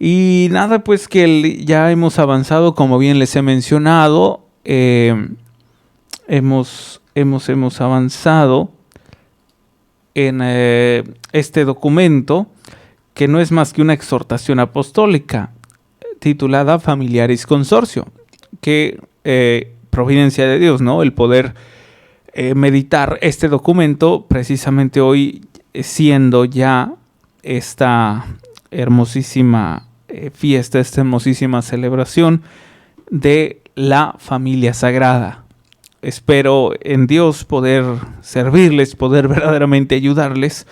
Y nada, pues que ya hemos avanzado, como bien les he mencionado, hemos avanzado en este documento, que no es más que una exhortación apostólica titulada Familiaris Consortio, que providencia de Dios, ¿no? El poder meditar este documento precisamente hoy, siendo ya esta hermosísima fiesta, esta hermosísima celebración de la familia sagrada. Espero en Dios poder servirles, poder verdaderamente ayudarles,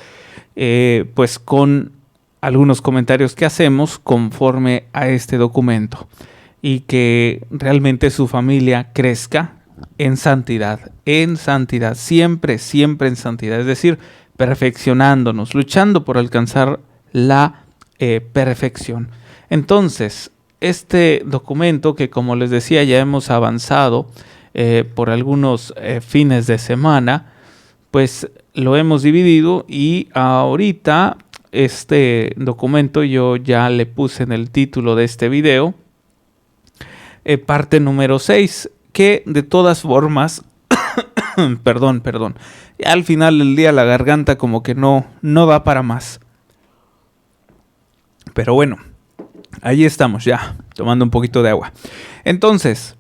pues con algunos comentarios que hacemos conforme a este documento, y que realmente su familia crezca en santidad, siempre, siempre en santidad, es decir, perfeccionándonos, luchando por alcanzar la perfección. Entonces, este documento, que como les decía ya hemos avanzado por algunos fines de semana, pues lo hemos dividido, y ahorita este documento yo ya le puse en el título de este video parte número 6, que de todas formas perdón, al final del día la garganta como que no da para más. Pero bueno, ahí estamos ya, tomando un poquito de agua. Entonces,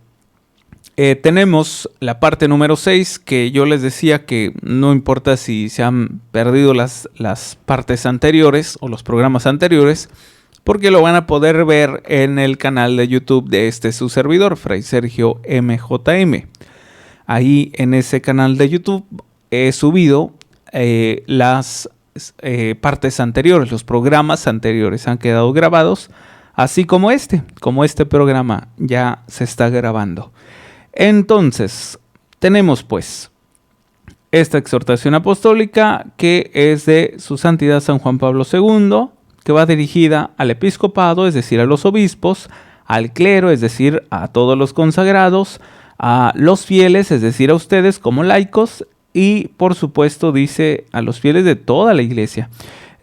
tenemos la parte número 6, que yo les decía que no importa si se han perdido las partes anteriores o los programas anteriores, porque lo van a poder ver en el canal de YouTube de su servidor, Fray Sergio MJM. Ahí en ese canal de YouTube he subido las partes anteriores, los programas anteriores han quedado grabados, así como este programa ya se está grabando. Entonces, tenemos pues esta exhortación apostólica, que es de Su Santidad San Juan Pablo II, que va dirigida al episcopado, es decir, a los obispos, al clero, es decir, a todos los consagrados, a los fieles, es decir, a ustedes como laicos, y por supuesto dice a los fieles de toda la iglesia.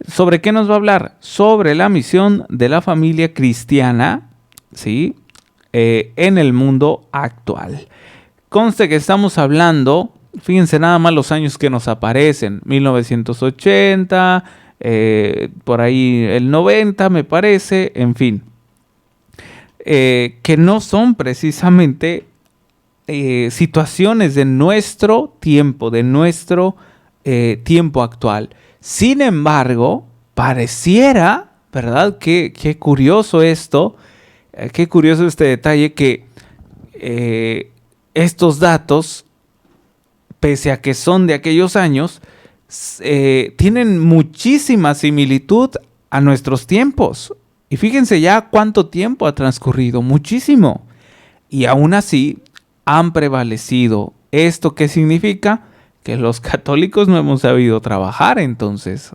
¿Sobre qué nos va a hablar? Sobre la misión de la familia cristiana, ¿sí? En el mundo actual. Conste que estamos hablando, fíjense nada más los años que nos aparecen, 1980, por ahí el 90 me parece, en fin, que no son precisamente situaciones de nuestro tiempo, tiempo actual. Sin embargo, pareciera, ¿verdad? Qué curioso esto, qué curioso este detalle, que estos datos, pese a que son de aquellos años, tienen muchísima similitud a nuestros tiempos. Y fíjense ya cuánto tiempo ha transcurrido, muchísimo. Y aún así han prevalecido. ¿Esto qué significa? Que los católicos no hemos sabido trabajar entonces.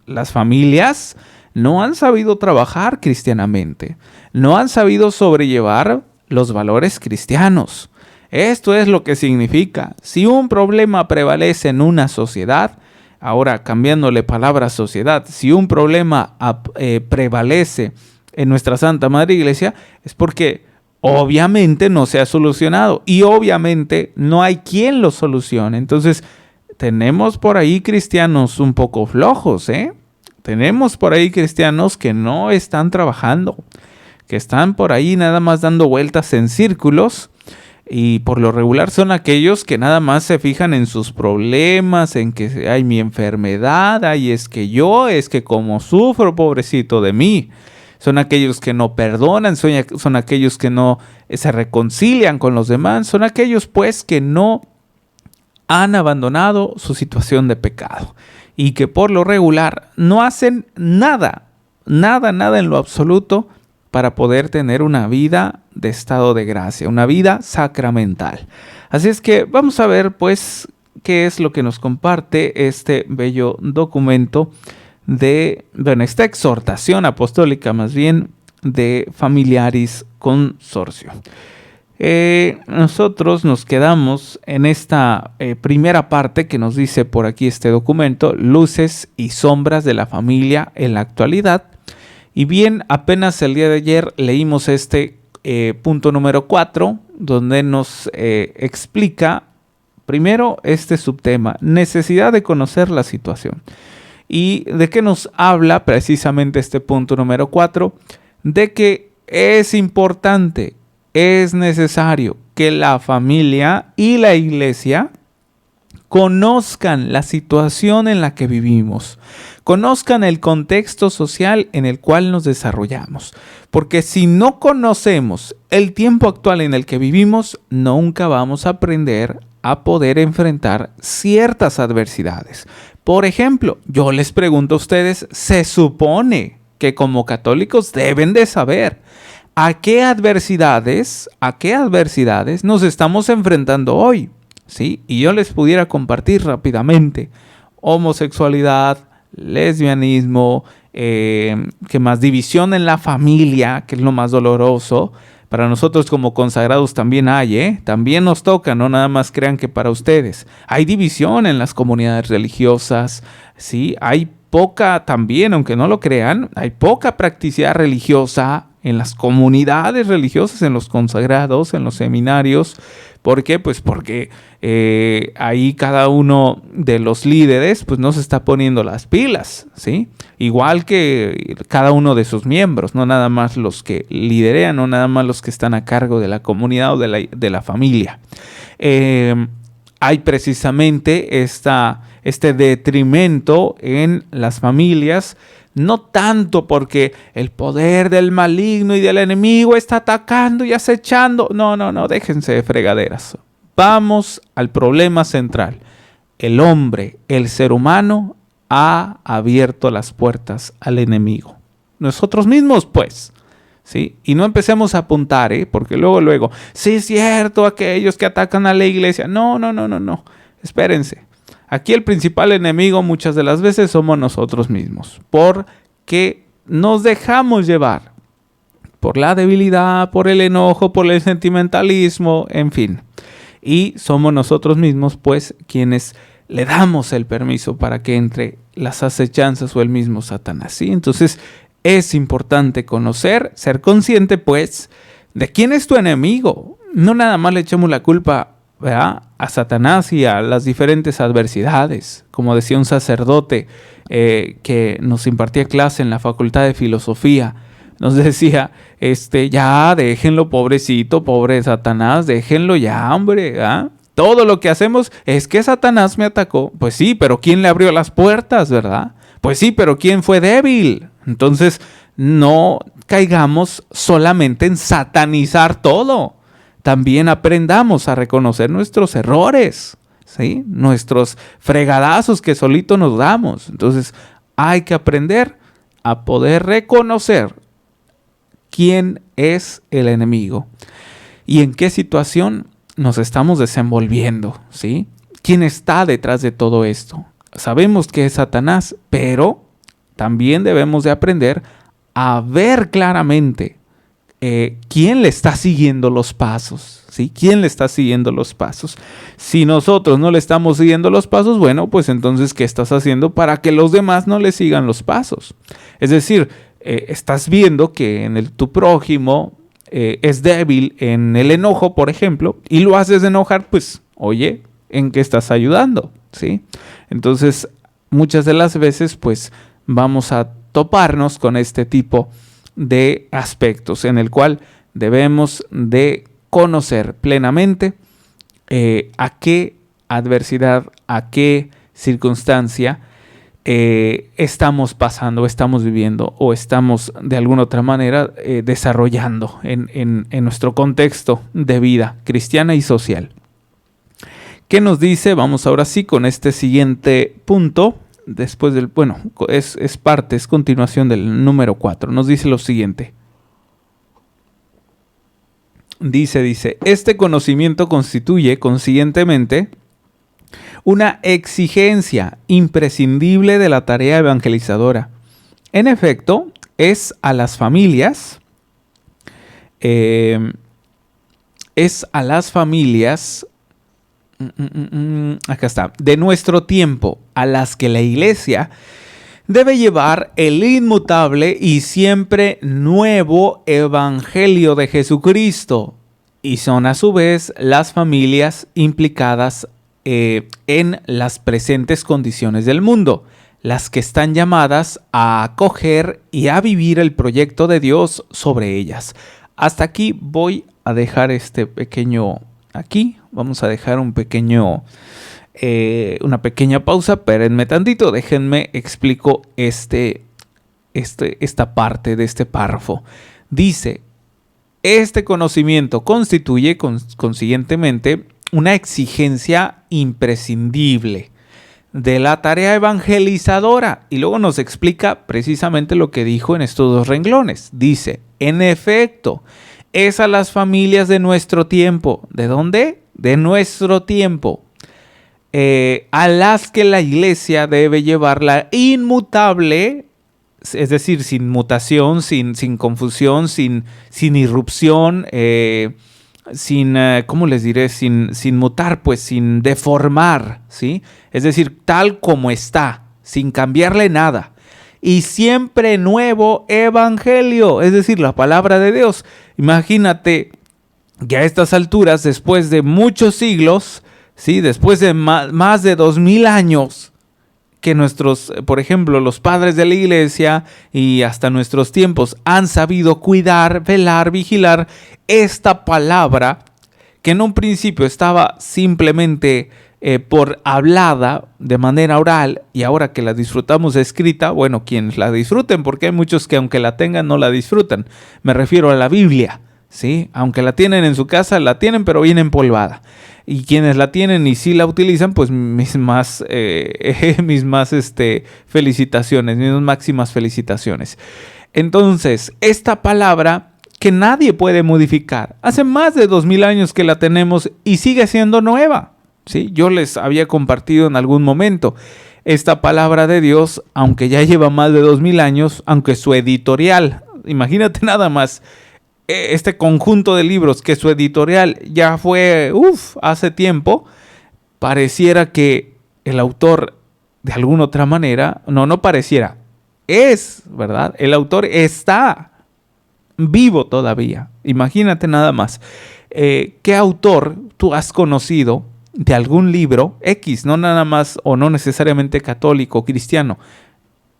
Las familias no han sabido trabajar cristianamente. No han sabido sobrellevar los valores cristianos. Esto es lo que significa. Si un problema prevalece en una sociedad, ahora cambiándole palabra sociedad, si un problema prevalece en nuestra Santa Madre Iglesia, es porque obviamente no se ha solucionado y obviamente no hay quien lo solucione. Entonces, tenemos por ahí cristianos un poco flojos, Tenemos por ahí cristianos que no están trabajando, que están por ahí nada más dando vueltas en círculos, y por lo regular son aquellos que nada más se fijan en sus problemas, en que hay mi enfermedad, es que como sufro, pobrecito de mí. Son aquellos que no perdonan, son aquellos que no se reconcilian con los demás, son aquellos pues que no han abandonado su situación de pecado y que por lo regular no hacen nada en lo absoluto para poder tener una vida de estado de gracia, una vida sacramental. Así es que vamos a ver pues qué es lo que nos comparte este bello documento esta exhortación apostólica más bien de Familiaris Consortio. Nosotros nos quedamos en esta primera parte que nos dice por aquí este documento, luces y sombras de la familia en la actualidad. Y bien, apenas el día de ayer leímos este punto número 4, donde nos explica primero este subtema, necesidad de conocer la situación. ¿Y de qué nos habla precisamente este punto número 4? De que es importante, es necesario que la familia y la iglesia conozcan la situación en la que vivimos, conozcan el contexto social en el cual nos desarrollamos, porque si no conocemos el tiempo actual en el que vivimos, nunca vamos a aprender a poder enfrentar ciertas adversidades. Por ejemplo, yo les pregunto a ustedes, se supone que como católicos deben de saber a qué adversidades nos estamos enfrentando hoy. ¿Sí? Y yo les pudiera compartir rápidamente homosexualidad, lesbianismo, que más división en la familia, que es lo más doloroso. Para nosotros como consagrados también hay, también nos toca, no nada más crean que para ustedes. Hay división en las comunidades religiosas, ¿sí? Hay poca también, aunque no lo crean, hay poca practicidad religiosa en las comunidades religiosas, en los consagrados, en los seminarios. ¿Por qué? Pues porque ahí cada uno de los líderes pues no se está poniendo las pilas, ¿sí? Igual que cada uno de sus miembros, no nada más los que liderean, no nada más los que están a cargo de la comunidad o de la familia. Hay precisamente este detrimento en las familias, no tanto porque el poder del maligno y del enemigo está atacando y acechando. No, déjense de fregaderas. Vamos al problema central. El hombre, el ser humano, ha abierto las puertas al enemigo. Nosotros mismos, pues. ¿Sí? Y no empecemos a apuntar, porque luego, sí es cierto, aquellos que atacan a la iglesia. No. Espérense. Aquí el principal enemigo muchas de las veces somos nosotros mismos, porque nos dejamos llevar por la debilidad, por el enojo, por el sentimentalismo, en fin. Y somos nosotros mismos, pues, quienes le damos el permiso para que entre las acechanzas o el mismo Satanás, ¿sí? Entonces, es importante conocer, ser consciente, pues, de quién es tu enemigo. No nada más le echemos la culpa, ¿verdad?, a Satanás y a las diferentes adversidades. Como decía un sacerdote que nos impartía clase en la Facultad de Filosofía, nos decía, ya déjenlo, pobrecito, pobre Satanás, déjenlo ya, hombre, ¿verdad? Todo lo que hacemos es que Satanás me atacó. Pues sí, pero ¿quién le abrió las puertas, verdad? Pues sí, pero ¿quién fue débil? Entonces, no caigamos solamente en satanizar todo. También aprendamos a reconocer nuestros errores, ¿sí? Nuestros fregadazos que solito nos damos. Entonces, hay que aprender a poder reconocer quién es el enemigo y en qué situación nos estamos desenvolviendo, ¿sí? ¿Quién está detrás de todo esto? Sabemos que es Satanás, pero también debemos de aprender a ver claramente quién le está siguiendo los pasos, ¿sí? ¿Quién le está siguiendo los pasos? Si nosotros no le estamos siguiendo los pasos, bueno, pues entonces, ¿qué estás haciendo para que los demás no le sigan los pasos? Es decir, estás viendo que tu prójimo es débil en el enojo, por ejemplo, y lo haces enojar, pues, oye, ¿en qué estás ayudando? ¿Sí? Entonces, muchas de las veces, pues, vamos a toparnos con este tipo de aspectos en el cual debemos de conocer plenamente a qué adversidad, a qué circunstancia estamos pasando, estamos viviendo o estamos de alguna otra manera desarrollando en nuestro contexto de vida cristiana y social. ¿Qué nos dice? Vamos ahora sí con este siguiente punto. Después del, es continuación del número 4. Nos dice lo siguiente. Dice, este conocimiento constituye, consiguientemente, una exigencia imprescindible de la tarea evangelizadora. En efecto, es a las familias, acá está, de nuestro tiempo, a las que la iglesia debe llevar el inmutable y siempre nuevo Evangelio de Jesucristo, y son a su vez las familias implicadas en las presentes condiciones del mundo, las que están llamadas a acoger y a vivir el proyecto de Dios sobre ellas. Hasta aquí voy a dejar este pequeño, aquí vamos a dejar un pequeño, una pequeña pausa. Espérenme tantito, déjenme explico esta parte de este párrafo. Dice: este conocimiento constituye consiguientemente una exigencia imprescindible de la tarea evangelizadora. Y luego nos explica precisamente lo que dijo en estos dos renglones. Dice: en efecto, es a las familias de nuestro tiempo. ¿De dónde? De nuestro tiempo. A las que la iglesia debe llevar la inmutable, es decir, sin mutación, sin confusión, sin irrupción, ¿cómo les diré? Sin mutar, pues sin deformar, ¿sí? Es decir, tal como está, sin cambiarle nada. Y siempre nuevo evangelio, es decir, la palabra de Dios. Imagínate que a estas alturas, después de muchos siglos, ¿sí? Después de más de 2000 años, que nuestros, por ejemplo, los padres de la iglesia y hasta nuestros tiempos han sabido cuidar, velar, vigilar esta palabra que en un principio estaba simplemente por hablada de manera oral, y ahora que la disfrutamos escrita, bueno, quienes la disfruten, porque hay muchos que aunque la tengan no la disfrutan. Me refiero a la Biblia, ¿sí? Aunque la tienen en su casa, la tienen pero bien empolvada. Y quienes la tienen y sí la utilizan, pues mis más felicitaciones, mis máximas felicitaciones. Entonces, esta palabra que nadie puede modificar, hace más de 2000 años que la tenemos y sigue siendo nueva, ¿sí? Yo les había compartido en algún momento esta palabra de Dios, aunque ya lleva más de 2000 años, aunque su editorial, imagínate nada más, este conjunto de libros que su editorial ya fue hace tiempo, pareciera que el autor de alguna otra manera, no pareciera, es, ¿verdad? El autor está vivo todavía. Imagínate nada más. ¿Qué autor tú has conocido de algún libro X, no nada más o no necesariamente católico, cristiano,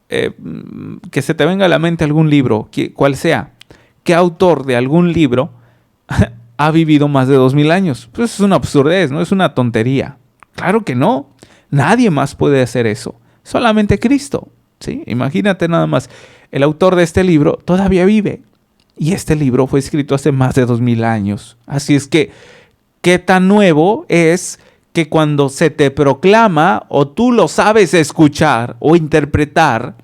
que se te venga a la mente algún libro, cual sea? ¿Qué autor de algún libro ha vivido más de 2000 años? Pues es una absurdez, ¿no? Es una tontería. Claro que no. Nadie más puede hacer eso. Solamente Cristo, ¿sí? Imagínate nada más. El autor de este libro todavía vive. Y este libro fue escrito hace más de 2000 años. Así es que, ¿qué tan nuevo es que cuando se te proclama o tú lo sabes escuchar o interpretar,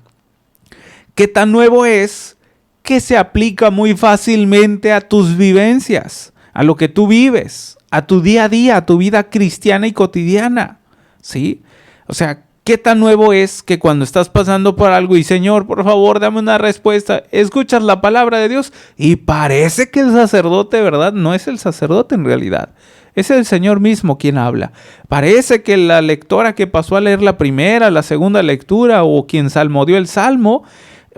qué tan nuevo es que se aplica muy fácilmente a tus vivencias, a lo que tú vives, a tu día a día, a tu vida cristiana y cotidiana, ¿sí? O sea, ¿qué tan nuevo es que cuando estás pasando por algo y Señor, por favor, dame una respuesta, escuchas la palabra de Dios y parece que el sacerdote, ¿verdad? No es el sacerdote en realidad, es el Señor mismo quien habla. Parece que la lectora que pasó a leer la primera, la segunda lectura o quien salmodió el salmo,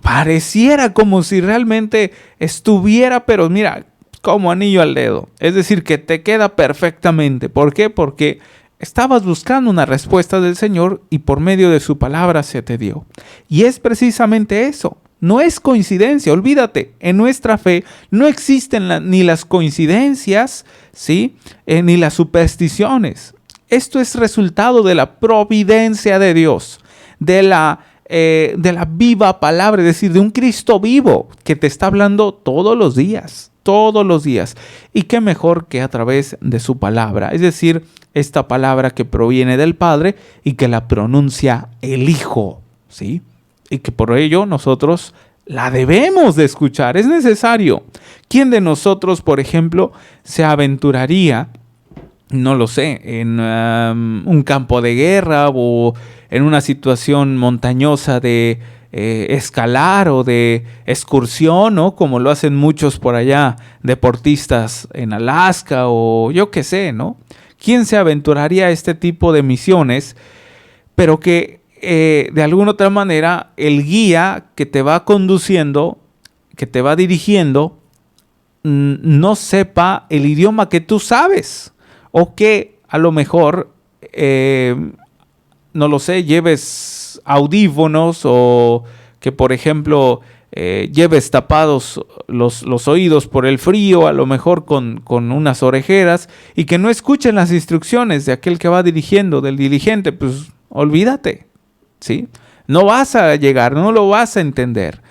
pareciera como si realmente estuviera, pero mira, como anillo al dedo. Es decir, que te queda perfectamente. ¿Por qué? Porque estabas buscando una respuesta del Señor y por medio de su palabra se te dio. Y es precisamente eso. No es coincidencia, olvídate. En nuestra fe no existen ni las coincidencias, ¿sí? Ni las supersticiones. Esto es resultado de la providencia de Dios, de la viva palabra, es decir, de un Cristo vivo que te está hablando todos los días. Y qué mejor que a través de su palabra, es decir, esta palabra que proviene del Padre y que la pronuncia el Hijo, ¿sí? Y que por ello nosotros la debemos de escuchar, es necesario. ¿Quién de nosotros, por ejemplo, se aventuraría, no lo sé, en un campo de guerra o en una situación montañosa de escalar o de excursión, ¿no? Como lo hacen muchos por allá, deportistas en Alaska o yo qué sé, ¿no? ¿Quién se aventuraría a este tipo de misiones, pero que de alguna otra manera el guía que te va conduciendo, que te va dirigiendo, no sepa el idioma que tú sabes, o que a lo mejor, no lo sé, lleves audífonos, o que por ejemplo lleves tapados los oídos por el frío, a lo mejor con unas orejeras, y que no escuchen las instrucciones de aquel que va dirigiendo, del dirigente. Pues olvídate, ¿sí? No vas a llegar, no lo vas a entender.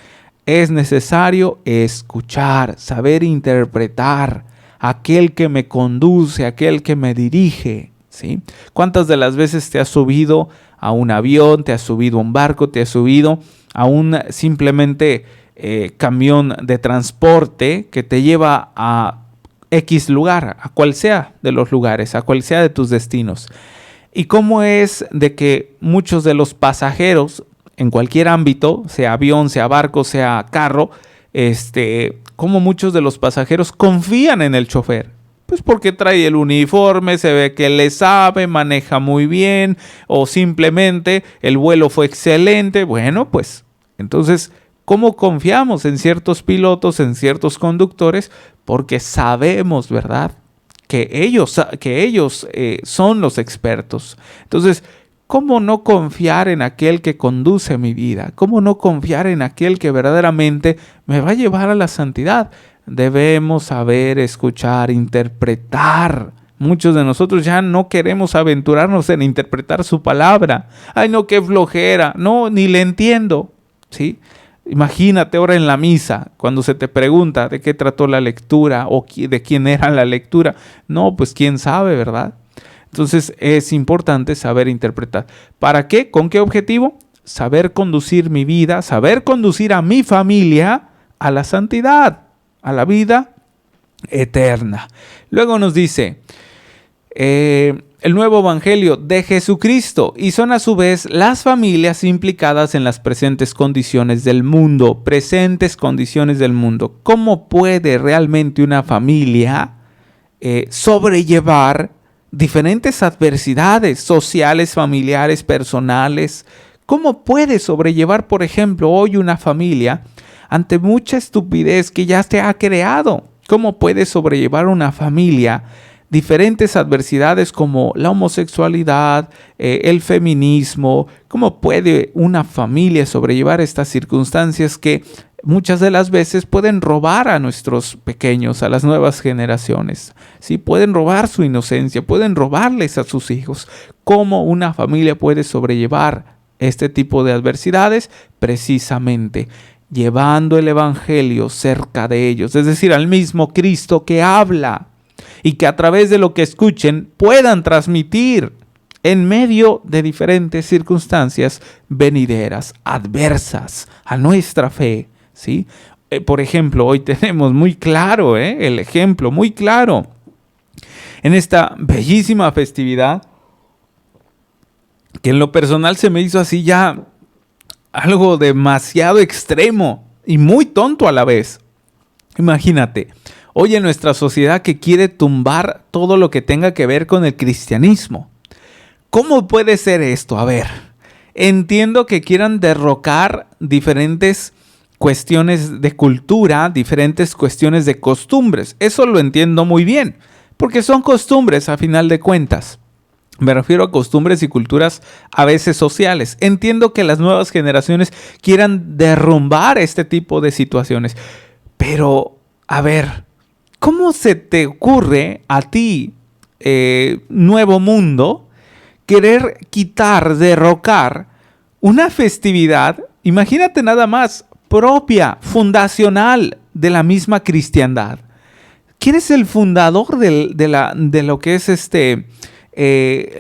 Es necesario escuchar, saber interpretar a aquel que me conduce, a aquel que me dirige, ¿sí? ¿Cuántas de las veces te has subido a un avión, te has subido a un barco, te has subido a un simplemente camión de transporte que te lleva a X lugar, a cual sea de los lugares, a cual sea de tus destinos? ¿Y cómo es de que muchos de los pasajeros en cualquier ámbito, sea avión, sea barco, sea carro, cómo muchos de los pasajeros confían en el chofer? Pues porque trae el uniforme, se ve que le sabe, maneja muy bien, o simplemente el vuelo fue excelente. Bueno, pues entonces, ¿cómo confiamos en ciertos pilotos, en ciertos conductores? Porque sabemos, ¿verdad?, que ellos son los expertos. Entonces, ¿cómo no confiar en aquel que conduce mi vida? ¿Cómo no confiar en aquel que verdaderamente me va a llevar a la santidad? Debemos saber escuchar, interpretar. Muchos de nosotros ya no queremos aventurarnos en interpretar su palabra. Ay, no, qué flojera. No, ni le entiendo, ¿sí? Imagínate ahora en la misa, cuando se te pregunta de qué trató la lectura o de quién era la lectura. No, pues quién sabe, ¿verdad? Entonces es importante saber interpretar. ¿Para qué? ¿Con qué objetivo? Saber conducir mi vida, saber conducir a mi familia a la santidad, a la vida eterna. Luego nos dice el nuevo evangelio de Jesucristo, y son a su vez las familias implicadas en las presentes condiciones del mundo. Presentes condiciones del mundo. ¿Cómo puede realmente una familia sobrellevar diferentes adversidades sociales, familiares, personales? ¿Cómo puede sobrellevar, por ejemplo, hoy una familia ante mucha estupidez que ya se ha creado? ¿Cómo puede sobrellevar una familia diferentes adversidades como la homosexualidad, el feminismo? ¿Cómo puede una familia sobrellevar estas circunstancias que muchas de las veces pueden robar a nuestros pequeños, a las nuevas generaciones? ¿Sí? Pueden robar su inocencia, pueden robarles a sus hijos. ¿Cómo una familia puede sobrellevar este tipo de adversidades? Precisamente llevando el evangelio cerca de ellos, es decir, al mismo Cristo que habla, y que a través de lo que escuchen puedan transmitir en medio de diferentes circunstancias venideras, adversas a nuestra fe, ¿sí? Por ejemplo, hoy tenemos muy claro, el ejemplo muy claro en esta bellísima festividad, que en lo personal se me hizo así ya algo demasiado extremo y muy tonto a la vez. Imagínate, hoy en nuestra sociedad que quiere tumbar todo lo que tenga que ver con el cristianismo. ¿Cómo puede ser esto? A ver, entiendo que quieran derrocar diferentes cuestiones de cultura, diferentes cuestiones de costumbres. Eso lo entiendo muy bien, porque son costumbres a final de cuentas. Me refiero a costumbres y culturas a veces sociales. Entiendo que las nuevas generaciones quieran derrumbar este tipo de situaciones. Pero, a ver, ¿cómo se te ocurre a ti, Nuevo Mundo, querer quitar, derrocar una festividad, imagínate nada más, propia, fundacional de la misma cristiandad? ¿Quién es el fundador de lo que es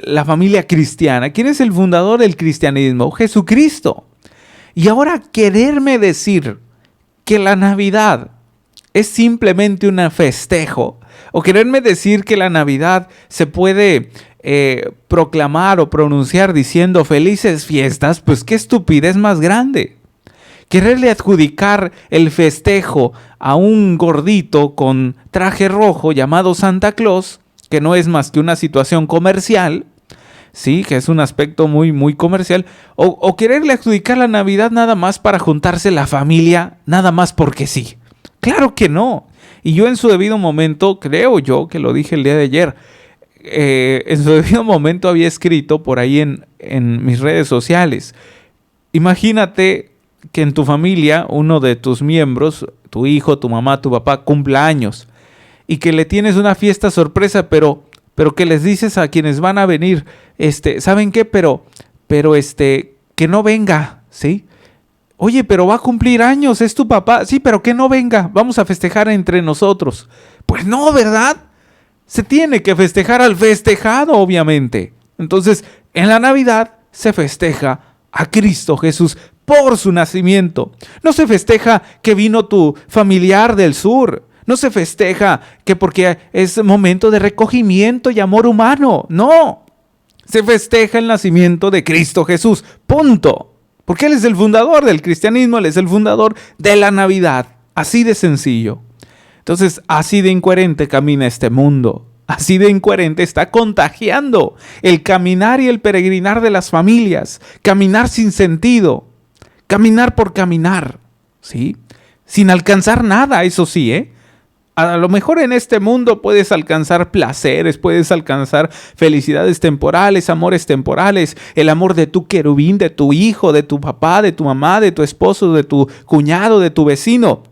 la familia cristiana? ¿Quién es el fundador del cristianismo? Jesucristo. Y ahora quererme decir que la Navidad es simplemente un festejo, o quererme decir que la Navidad se puede proclamar o pronunciar diciendo felices fiestas, pues qué estupidez más grande. Quererle adjudicar el festejo a un gordito con traje rojo llamado Santa Claus, que no es más que una situación comercial, sí, que es un aspecto muy, muy comercial, o quererle adjudicar la Navidad nada más para juntarse la familia, nada más porque sí. Claro que no. Y yo en su debido momento, creo yo que lo dije el día de ayer, en su debido momento había escrito por ahí en mis redes sociales. Imagínate que en tu familia uno de tus miembros, tu hijo, tu mamá, tu papá, cumpla años y que le tienes una fiesta sorpresa, pero que les dices a quienes van a venir, ¿saben qué? Pero que no venga, ¿sí? Oye, pero va a cumplir años, es tu papá. Sí, pero que no venga, vamos a festejar entre nosotros. Pues no, ¿verdad? Se tiene que festejar al festejado, obviamente. Entonces, en la Navidad se festeja a Cristo Jesús por su nacimiento. No se festeja que vino tu familiar del sur. No se festeja que porque es momento de recogimiento y amor humano. No. Se festeja el nacimiento de Cristo Jesús. Punto. Porque Él es el fundador del cristianismo, Él es el fundador de la Navidad. Así de sencillo. Entonces, así de incoherente camina este mundo. Así de incoherente está contagiando el caminar y el peregrinar de las familias. Caminar sin sentido. Caminar por caminar. ¿Sí? Sin alcanzar nada, eso sí, ¿eh? A lo mejor en este mundo puedes alcanzar placeres, puedes alcanzar felicidades temporales, amores temporales, el amor de tu querubín, de tu hijo, de tu papá, de tu mamá, de tu esposo, de tu cuñado, de tu vecino.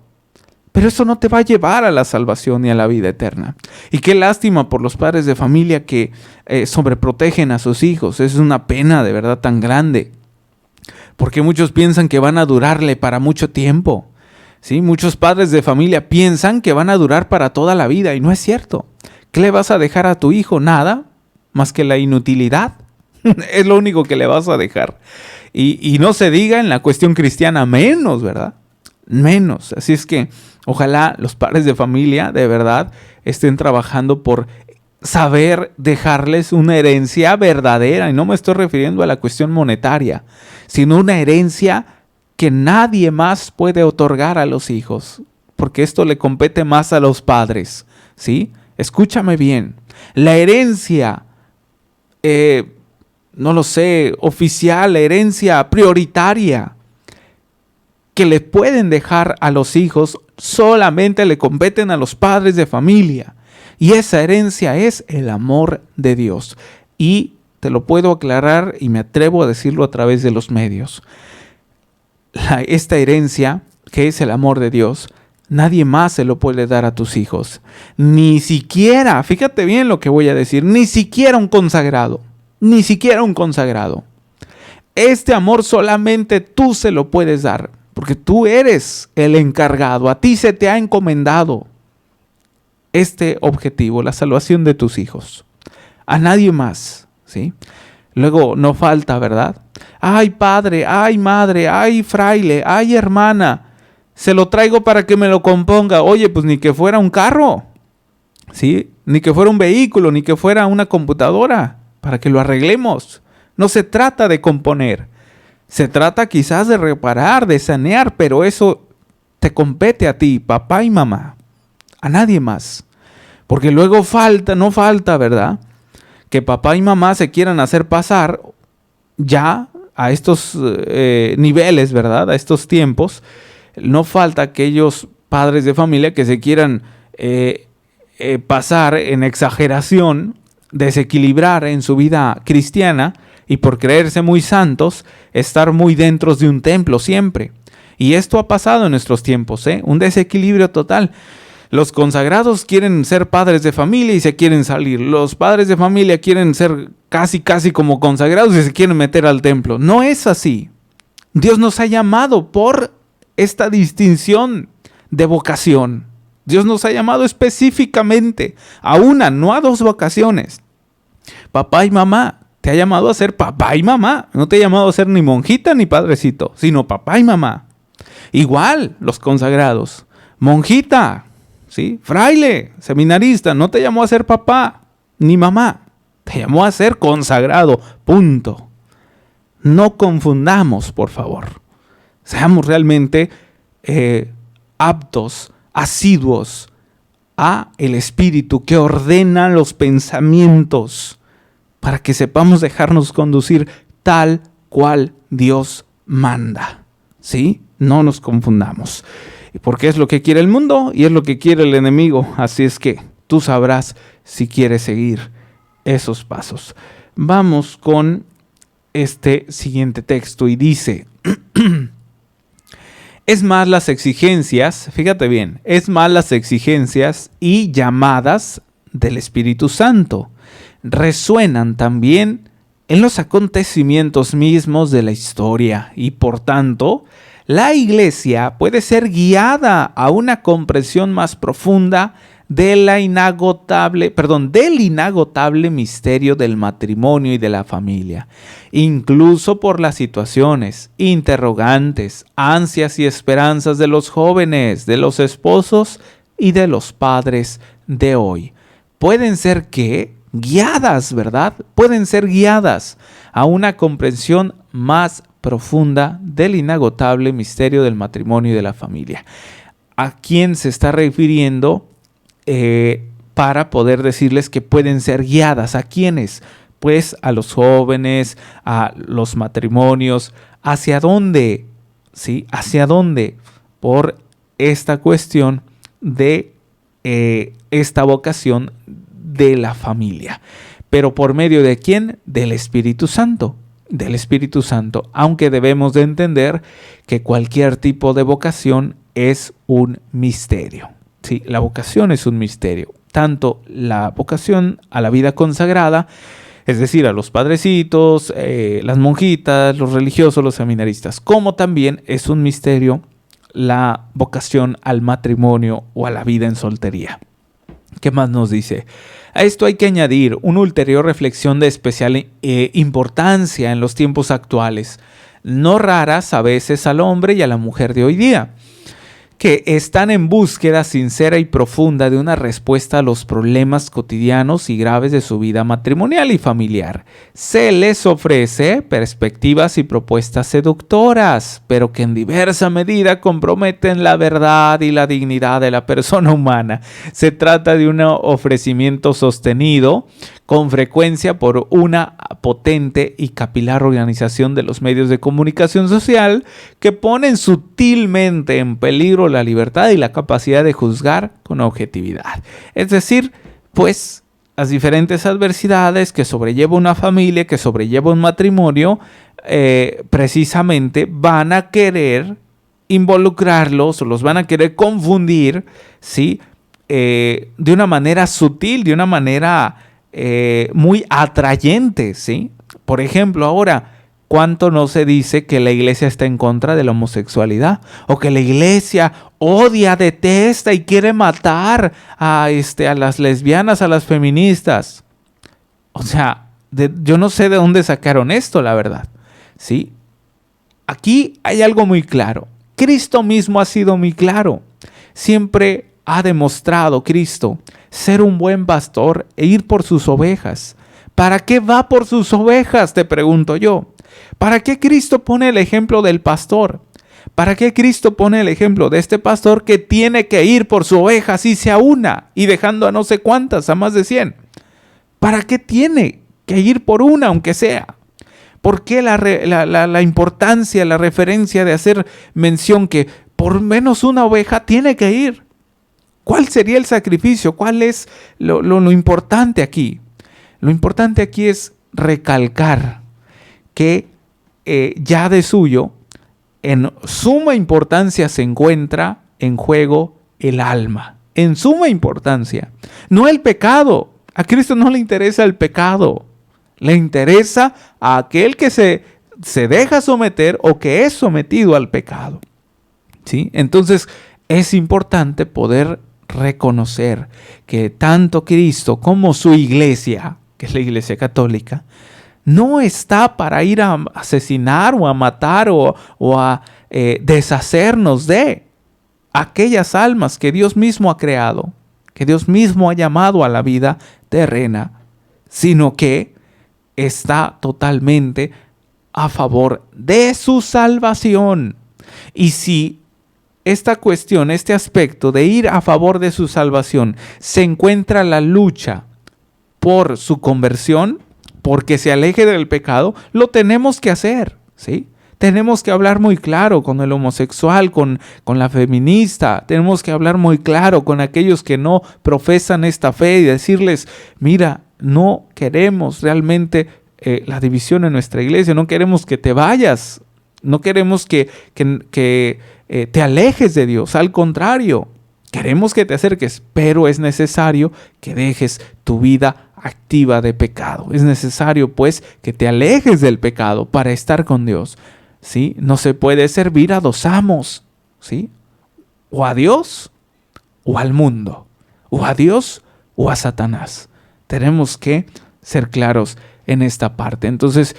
Pero eso no te va a llevar a la salvación ni a la vida eterna. Y qué lástima por los padres de familia que sobreprotegen a sus hijos. Es una pena de verdad tan grande. Porque muchos piensan que van a durarle para mucho tiempo. ¿Sí? Muchos padres de familia piensan que van a durar para toda la vida y no es cierto. ¿Qué le vas a dejar a tu hijo? Nada, más que la inutilidad. Es lo único que le vas a dejar. Y no se diga en la cuestión cristiana menos, ¿verdad? Menos. Así es que ojalá los padres de familia de verdad estén trabajando por saber dejarles una herencia verdadera. Y no me estoy refiriendo a la cuestión monetaria, sino una herencia que nadie más puede otorgar a los hijos, porque esto le compete más a los padres, ¿sí? Escúchame bien, la herencia, no lo sé, oficial, la herencia prioritaria que le pueden dejar a los hijos, solamente le competen a los padres de familia, y esa herencia es el amor de Dios, y te lo puedo aclarar y me atrevo a decirlo a través de los medios. Esta herencia, que es el amor de Dios, nadie más se lo puede dar a tus hijos. Ni siquiera, fíjate bien lo que voy a decir, ni siquiera un consagrado. Ni siquiera un consagrado. Este amor solamente tú se lo puedes dar, porque tú eres el encargado. A ti se te ha encomendado este objetivo, la salvación de tus hijos. A nadie más, ¿sí? Luego no falta, ¿verdad? Ay padre, ay madre, ay fraile, ay hermana, se lo traigo para que me lo componga. Oye, pues ni que fuera un carro, ¿sí? Ni que fuera un vehículo, ni que fuera una computadora, para que lo arreglemos. No se trata de componer, se trata quizás de reparar, de sanear, pero eso te compete a ti, papá y mamá, a nadie más. Porque luego no falta, ¿verdad? Que papá y mamá se quieran hacer pasar ya a estos niveles, ¿verdad? A estos tiempos. No falta aquellos padres de familia que se quieran pasar en exageración, desequilibrar en su vida cristiana y por creerse muy santos, estar muy dentro de un templo siempre. Y esto ha pasado en nuestros tiempos, un desequilibrio total. Los consagrados quieren ser padres de familia y se quieren salir. Los padres de familia quieren ser casi como consagrados y se quieren meter al templo. No es así. Dios nos ha llamado por esta distinción de vocación. Dios nos ha llamado específicamente a una, no a dos vocaciones. Papá y mamá. Te ha llamado a ser papá y mamá. No te ha llamado a ser ni monjita ni padrecito, sino papá y mamá. Igual los consagrados. Monjita. ¿Sí? Fraile, seminarista, no te llamó a ser papá ni mamá, te llamó a ser consagrado, punto. No confundamos, por favor. Seamos realmente aptos, asiduos a el Espíritu que ordena los pensamientos. para que sepamos dejarnos conducir tal cual Dios manda. ¿Sí? No nos confundamos. Porque es lo que quiere el mundo y es lo que quiere el enemigo. Así es que tú sabrás si quieres seguir esos pasos. Vamos con este siguiente texto y dice: es más las exigencias, fíjate bien, es más las exigencias y llamadas del Espíritu Santo resuenan también en los acontecimientos mismos de la historia y por tanto la Iglesia puede ser guiada a una comprensión más profunda del inagotable misterio del matrimonio y de la familia, incluso por las situaciones, interrogantes, ansias y esperanzas de los jóvenes, de los esposos y de los padres de hoy. Pueden ser guiadas, ¿verdad? Pueden ser guiadas a una comprensión más profunda del inagotable misterio del matrimonio y de la familia. ¿A quién se está refiriendo para poder decirles que pueden ser guiadas? ¿A quiénes? Pues a los jóvenes, a los matrimonios. ¿Hacia dónde? ¿Sí? ¿Hacia dónde? Por esta cuestión de esta vocación de la familia. ¿Pero por medio de quién? Del Espíritu Santo. Del Espíritu Santo. Aunque debemos de entender que cualquier tipo de vocación es un misterio. Sí, la vocación es un misterio. Tanto la vocación a la vida consagrada, es decir, a los padrecitos, las monjitas, los religiosos, los seminaristas, como también es un misterio la vocación al matrimonio o a la vida en soltería. ¿Qué más nos dice? A esto hay que añadir una ulterior reflexión de especial importancia en los tiempos actuales, no raras a veces al hombre y a la mujer de hoy día, que están en búsqueda sincera y profunda de una respuesta a los problemas cotidianos y graves de su vida matrimonial y familiar. Se les ofrece perspectivas y propuestas seductoras, pero que en diversa medida comprometen la verdad y la dignidad de la persona humana. Se trata de un ofrecimiento sostenido con frecuencia por una potente y capilar organización de los medios de comunicación social que ponen sutilmente en peligro la libertad y la capacidad de juzgar con objetividad. Es decir, pues las diferentes adversidades que sobrelleva una familia, que sobrelleva un matrimonio, precisamente van a querer involucrarlos o los van a querer confundir, ¿sí? De una manera sutil, de una manera muy atrayente, ¿sí? Por ejemplo, ahora, ¿cuánto no se dice que la iglesia está en contra de la homosexualidad? O que la iglesia odia, detesta y quiere matar a las lesbianas, a las feministas. O sea, yo no sé de dónde sacaron esto, la verdad, ¿sí? Aquí hay algo muy claro. Cristo mismo ha sido muy claro. Siempre ha demostrado Cristo ser un buen pastor e ir por sus ovejas. ¿Para qué va por sus ovejas? Te pregunto yo. ¿Para qué Cristo pone el ejemplo del pastor? ¿Para qué Cristo pone el ejemplo de este pastor que tiene que ir por su oveja así sea una y dejando a no sé cuántas, a más de 100? ¿Para qué tiene que ir por una aunque sea? ¿Por qué la importancia, la referencia de hacer mención que por menos una oveja tiene que ir? ¿Cuál sería el sacrificio? ¿Cuál es lo importante aquí? Lo importante aquí es recalcar que ya de suyo, en suma importancia se encuentra en juego el alma. En suma importancia. No el pecado. A Cristo no le interesa el pecado. Le interesa a aquel que se deja someter o que es sometido al pecado. ¿Sí? Entonces es importante poder reconocer que tanto Cristo como su iglesia, que es la Iglesia Católica, no está para ir a asesinar o a matar o a deshacernos de aquellas almas que Dios mismo ha creado, que Dios mismo ha llamado a la vida terrena, sino que está totalmente a favor de su salvación. Y si esta cuestión, este aspecto de ir a favor de su salvación, se encuentra la lucha por su conversión, porque se aleje del pecado, lo tenemos que hacer, ¿sí? Tenemos que hablar muy claro con el homosexual, con la feminista. Tenemos que hablar muy claro con aquellos que no profesan esta fe y decirles, mira, no queremos realmente la división en nuestra iglesia. No queremos que te vayas. No queremos que te alejes de Dios. Al contrario, queremos que te acerques, pero es necesario que dejes tu vida activa de pecado. Es necesario, pues, que te alejes del pecado para estar con Dios. ¿Sí? No se puede servir a dos amos, ¿sí? O a Dios o al mundo, o a Dios o a Satanás. Tenemos que ser claros en esta parte. Entonces,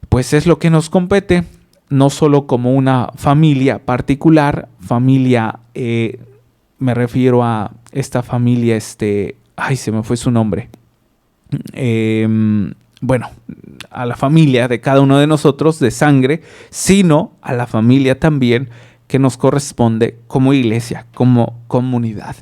pues es lo que nos compete, no solo como una familia particular, familia, me refiero a esta familia, ay, se me fue su nombre. Bueno, a la familia de cada uno de nosotros de sangre, sino a la familia también que nos corresponde como iglesia, como comunidad.